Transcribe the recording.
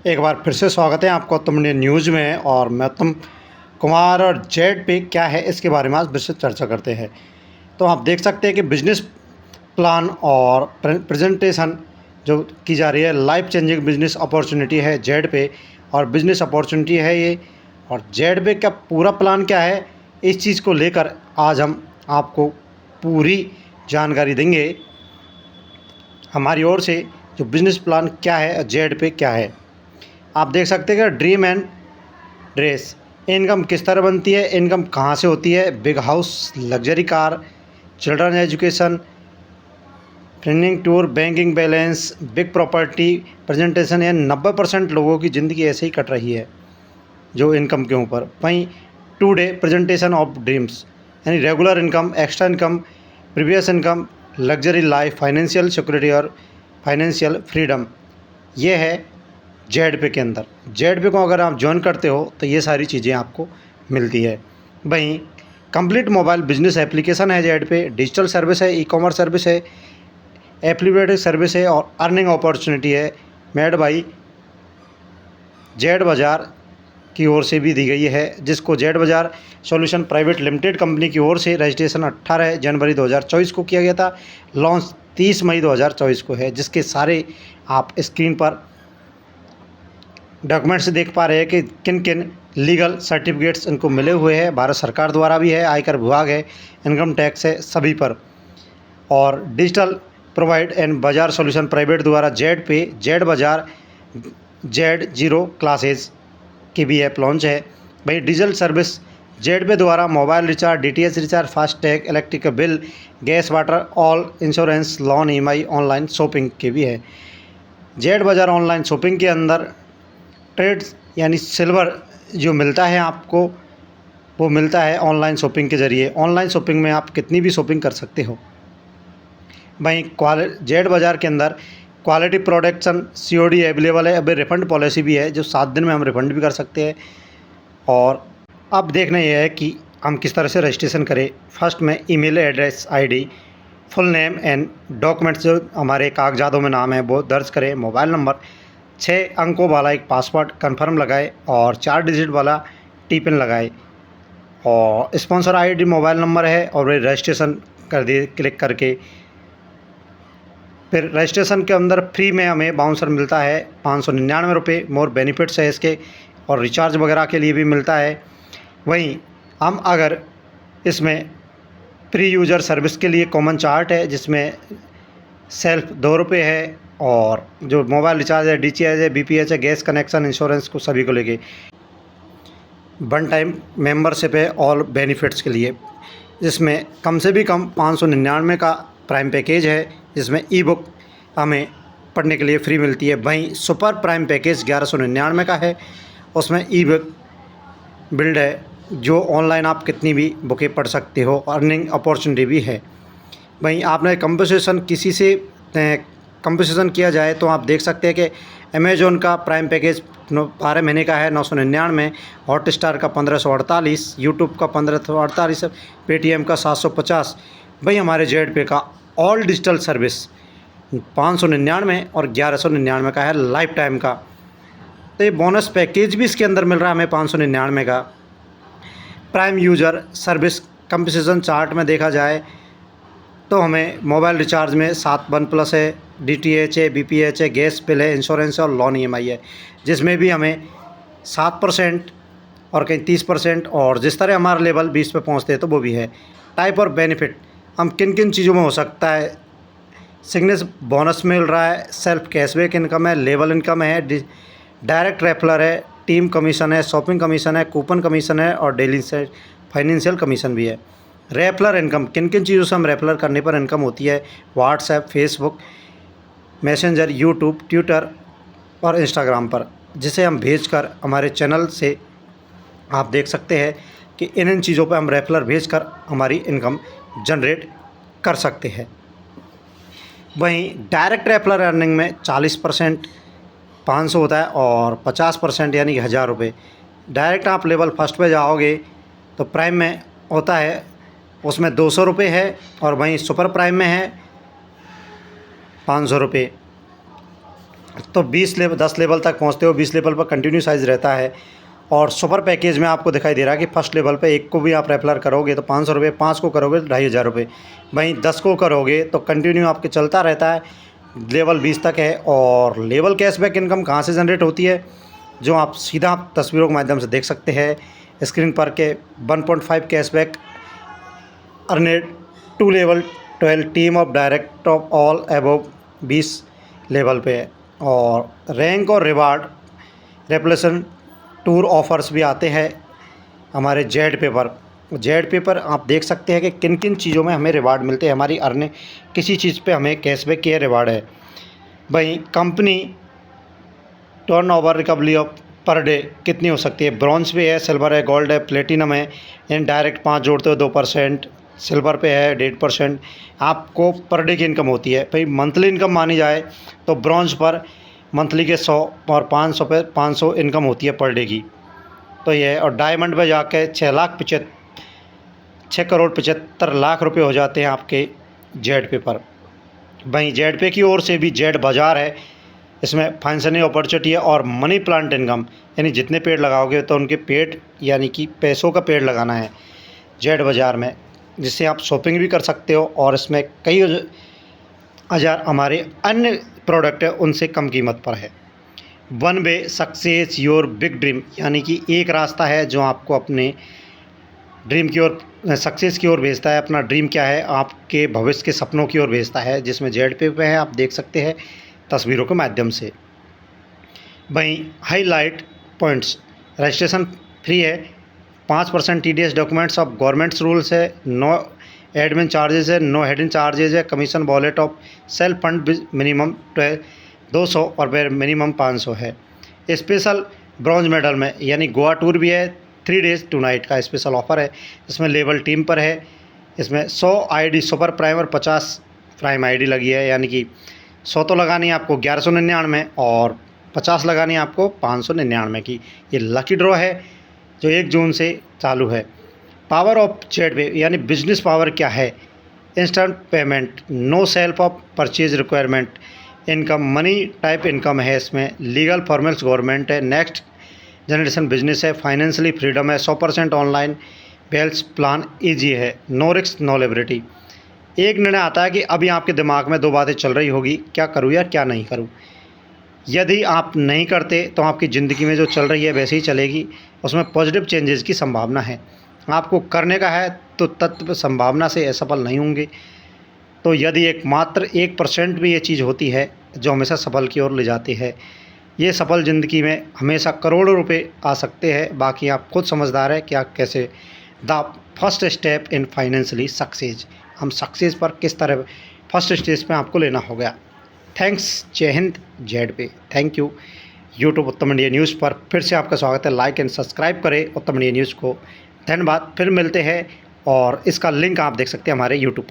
एक बार फिर से स्वागत है आपको उत्तम इंडिया न्यूज़ में। और मैं उत्तम कुमार और जेड पे क्या है इसके बारे में आज विस्तृत चर्चा करते हैं। तो आप देख सकते हैं कि बिजनेस प्लान और प्रेजेंटेशन जो की जा रही है, लाइफ चेंजिंग बिजनेस अपॉर्चुनिटी है जेड पे, और बिजनेस अपॉर्चुनिटी है ये। और जेड पे का पूरा प्लान क्या है, इस चीज़ को लेकर आज हम आपको पूरी जानकारी देंगे हमारी ओर से। जो बिजनेस प्लान क्या है, जेड पे क्या है, आप देख सकते हैं कि ड्रीम एंड ड्रेस, इनकम किस तरह बनती है, इनकम कहाँ से होती है, big house, luxury car, children education, training tour, banking balance, big property presentation. या 90% लोगों की ज़िंदगी ऐसे ही कट रही है जो इनकम के ऊपर। वहीं today presentation of dreams, यानी regular income, extra income, previous income, luxury life, financial security और फाइनेंशियल फ्रीडम, ये है जेड पे के अंदर। जेड पे को अगर आप ज्वाइन करते हो तो ये सारी चीज़ें आपको मिलती है। वहीं कंप्लीट मोबाइल बिजनेस एप्लीकेशन है जेड पे, डिजिटल सर्विस है, ई कॉमर्स सर्विस है, एप्लीकेटिव सर्विस है, और अर्निंग अपॉर्चुनिटी है मेड बाई जेड बाज़ार की ओर से भी दी गई है, जिसको जेड बाज़ार सॉल्यूशन प्राइवेट लिमिटेड कंपनी की ओर से रजिस्ट्रेशन 18 जनवरी 2024 को किया गया था। लॉन्च 30 मई 2024 को है, जिसके सारे आप स्क्रीन पर डॉक्यूमेंट्स देख पा रहे हैं कि किन किन लीगल सर्टिफिकेट्स इनको मिले हुए हैं। भारत सरकार द्वारा भी है, आयकर विभाग है, इनकम टैक्स है, सभी पर। और डिजिटल प्रोवाइड एंड बाज़ार सॉल्यूशन प्राइवेट द्वारा जेड पे, जेड बाज़ार, जेड जीरो क्लासेज की भी ऐप लॉन्च है। भाई डिजिटल सर्विस जेड पे द्वारा mobile recharge, DTH recharge, FASTag, electric bill, gas, water, all insurance, loan, EMI, online shopping के भी है। जेड बाज़ार ऑनलाइन शॉपिंग के अंदर ट्रेड्स यानी सिल्वर जो मिलता है आपको, वो मिलता है ऑनलाइन शॉपिंग के ज़रिए। ऑनलाइन शॉपिंग में आप कितनी भी शॉपिंग कर सकते हो। वहीं जेड बाज़ार के अंदर क्वालिटी प्रोडक्शन सीओडी अवेलेबल है। अभी रिफ़ंड पॉलिसी भी है, जो 7 दिन में हम रिफ़ंड भी कर सकते हैं। और अब देखना यह है कि हम किस तरह से रजिस्ट्रेशन करें। फर्स्ट में email address, ID, full name and documents जो हमारे कागजातों में नाम है वो दर्ज करें। मोबाइल नंबर 6 अंकों वाला एक पासवर्ड कन्फर्म लगाए और 4 डिजिट वाला टीपिन लगाए। और स्पॉन्सर आईडी मोबाइल नंबर है, और वे रजिस्ट्रेशन कर दिए क्लिक करके। फिर रजिस्ट्रेशन के अंदर फ्री में हमें बाउंसर मिलता है 599 रुपये। मोर बेनिफिट्स है इसके, और रिचार्ज वगैरह के लिए भी मिलता है। वहीं हम अगर इसमें प्री यूज़र सर्विस के लिए कॉमन चार्ट है, जिसमें सेल्फ 2 रुपये है, और जो मोबाइल रिचार्ज है, डीटीएच है, बीपीएच है, गैस कनेक्शन, इंश्योरेंस को सभी को लेके वन टाइम मेंबरशिप है ऑल बेनिफिट्स के लिए, जिसमें कम से भी कम 599 का प्राइम पैकेज है, जिसमें ई बुक हमें पढ़ने के लिए फ्री मिलती है। वहीं सुपर प्राइम पैकेज 1199 का है, उसमें ई बुक बिल्ड है, जो ऑनलाइन आप कितनी भी बुकें पढ़ सकते हो। अर्निंग अपॉर्चुनिटी भी है। वहीं आपने कंपनसेशन किसी से कंपनसेशन किया जाए तो आप देख सकते हैं कि अमेज़ॉन का प्राइम पैकेज 12 महीने का है 999, हॉटस्टार का 1548, यूट्यूब का 1548, पेटीएम का 750। भाई हमारे जेड पे का ऑल डिजिटल सर्विस 599 और 1199 का है लाइफ टाइम का। तो ये बोनस पैकेज भी इसके अंदर मिल रहा है हमें 599 का। Prime user service compensation chart में देखा जाए तो हमें मोबाइल रिचार्ज में 7 वन प्लस है, डीटीएच है, बीपीएच है, गैस बिल है, इंश्योरेंस है, और लोन ईएमआई है, जिसमें भी हमें 7% और कहीं 30%, और जिस तरह हमारा लेवल 20 पे पहुंचते हैं तो वो भी है। टाइप और बेनिफिट हम किन किन चीज़ों में हो सकता है। सिग्नेचर बोनस मिल रहा है, सेल्फ कैशबैक इनकम है, लेवल इनकम है, डायरेक्ट रेफरल है, टीम कमीशन है, शॉपिंग कमीशन है, कूपन कमीशन है, और डेली से फाइनेंशियल कमीशन भी है। रेफरल इनकम किन किन चीज़ों से हम रेफरल करने पर इनकम होती है। WhatsApp, Facebook, messenger, YouTube, Twitter और इंस्टाग्राम पर, जिसे हम भेजकर हमारे चैनल से आप देख सकते हैं कि इन चीज़ों पर हम रेफरल भेजकर हमारी इनकम जनरेट कर सकते हैं। वहीं डायरेक्ट रेफरल अर्निंग में 40% 500 होता है, और 50% यानी कि 1000 रुपये। डायरेक्ट आप लेवल फर्स्ट पे जाओगे तो प्राइम में होता है, उसमें 200 रुपये है, और वहीं सुपर प्राइम में है 500 रुपये। तो 10 लेवल तक पहुँचते हो। 20 लेवल पर कंटिन्यू साइज़ रहता है। और सुपर पैकेज में आपको दिखाई दे रहा है कि फर्स्ट लेवल पे एक को भी आप रेफर करोगे तो 500 रुपये, 5 को करोगे तो 2500 रुपये, वहीं 10 को करोगे तो कंटिन्यू आपके चलता रहता है। लेवल 20 तक है। और लेवल कैशबैक इनकम कहाँ से जनरेट होती है, जो आप सीधा तस्वीरों के माध्यम से देख सकते हैं स्क्रीन पर के 1.5 cashback अर्नेड 2 level 12 team of direct of all above 20 level पे है। और रैंक और रिवार्ड रेपलेशन टूर ऑफ़र्स भी आते हैं हमारे जेड पे पर। जेड पे पर आप देख सकते हैं कि किन किन चीज़ों में हमें रिवार्ड मिलते हैं। हमारी अर्निंग किसी चीज़ पे हमें कैशबैक के रिवार्ड है। वहीं company turnover recovery of per day कितनी हो सकती है। ब्रॉन्ज पे है, सिल्वर है, गोल्ड है, प्लेटिनम है। इन डायरेक्ट 5 जोड़ते हो 2%, सिल्वर पे है 1.5%। आपको पर डे की इनकम होती है। भाई मंथली इनकम मानी जाए तो ब्रॉन्ज पर मंथली के 100 और 500 पे 500 इनकम होती है पर डे की। तो ये और डायमंड पे जाके 6 करोड़ 75 लाख रुपए हो जाते हैं आपके जेड पे पर। वहीं जेड पे की ओर से भी जेड बाज़ार है, इसमें फाइनेंशियल अपॉर्चुनिटी है और मनी प्लांट इनकम, यानी जितने पेड़ लगाओगे तो उनके पेड़ यानी कि पैसों का पेड़ लगाना है जेड बाज़ार में, जिससे आप शॉपिंग भी कर सकते हो। और इसमें कई हज़ार हमारे अन्य प्रोडक्ट है उनसे कम कीमत पर है। One way success your big dream, यानी कि एक रास्ता है जो आपको अपने ड्रीम की ओर, सक्सेस की ओर भेजता है। अपना ड्रीम क्या है, आपके भविष्य के सपनों की ओर भेजता है, जिसमें जेड पे है, आप देख सकते हैं तस्वीरों के माध्यम से। वहीं हाईलाइट पॉइंट्स रजिस्ट्रेशन फ्री है, 5% TDS documents of governments rules है, नो एडमिन चार्जेस है, नो हेडिंग चार्जेस है, commission wallet of self fund minimum 200 और फिर मिनिमम 500 है। स्पेशल ब्रॉन्ज मेडल में यानी गोवा टूर भी है, 3 डेज़ 2 नाइट का स्पेशल ऑफ़र है। इसमें लेवल टीम पर है। इसमें 100 ID सुपर प्राइम और 50 प्राइम ID लगी है, यानी कि 100 तो लगानी है आपको 1199 और 50 लगानी है आपको 599 की। ये लकी ड्रॉ है जो 1 जून से चालू है। पावर ऑफ जेड पे यानी बिजनेस पावर क्या है, instant payment, no self of purchase requirement, income money type income है। इसमें लीगल फॉर्मल्स गवर्नमेंट है, नेक्स्ट जनरेशन बिजनेस है, फाइनेंशियली फ्रीडम है, 100% ऑनलाइन वेल्थ प्लान ईजी है, नो रिस्क नो लिबर्टी। एक निर्णय आता है कि अभी आपके दिमाग में 2 बातें चल रही होगी, क्या करूँ या क्या नहीं करूँ। यदि आप नहीं करते तो आपकी ज़िंदगी में जो चल रही है वैसे ही चलेगी, उसमें पॉजिटिव चेंजेस की संभावना है। आपको करने का है तो तत्व संभावना से असफल नहीं होंगे। तो यदि मात्र 1% भी ये चीज़ होती है जो हमेशा सफल की ओर ले जाती है, ये सफल ज़िंदगी में हमेशा करोड़ों रुपए आ सकते हैं। बाकी आप खुद समझदार है कि आप कैसे the first step in financially success, हम सक्सेस पर किस तरह फर्स्ट स्टेज पे आपको लेना होगा। थैंक्स, जय हिंद, जेड पे। Thank you. यूट्यूब उत्तम इंडिया न्यूज़ पर फिर से आपका स्वागत है। लाइक एंड सब्सक्राइब करें उत्तम इंडिया न्यूज़ को। धन्यवाद। फिर मिलते हैं और इसका लिंक आप देख सकते हैं हमारे यूट्यूब पर।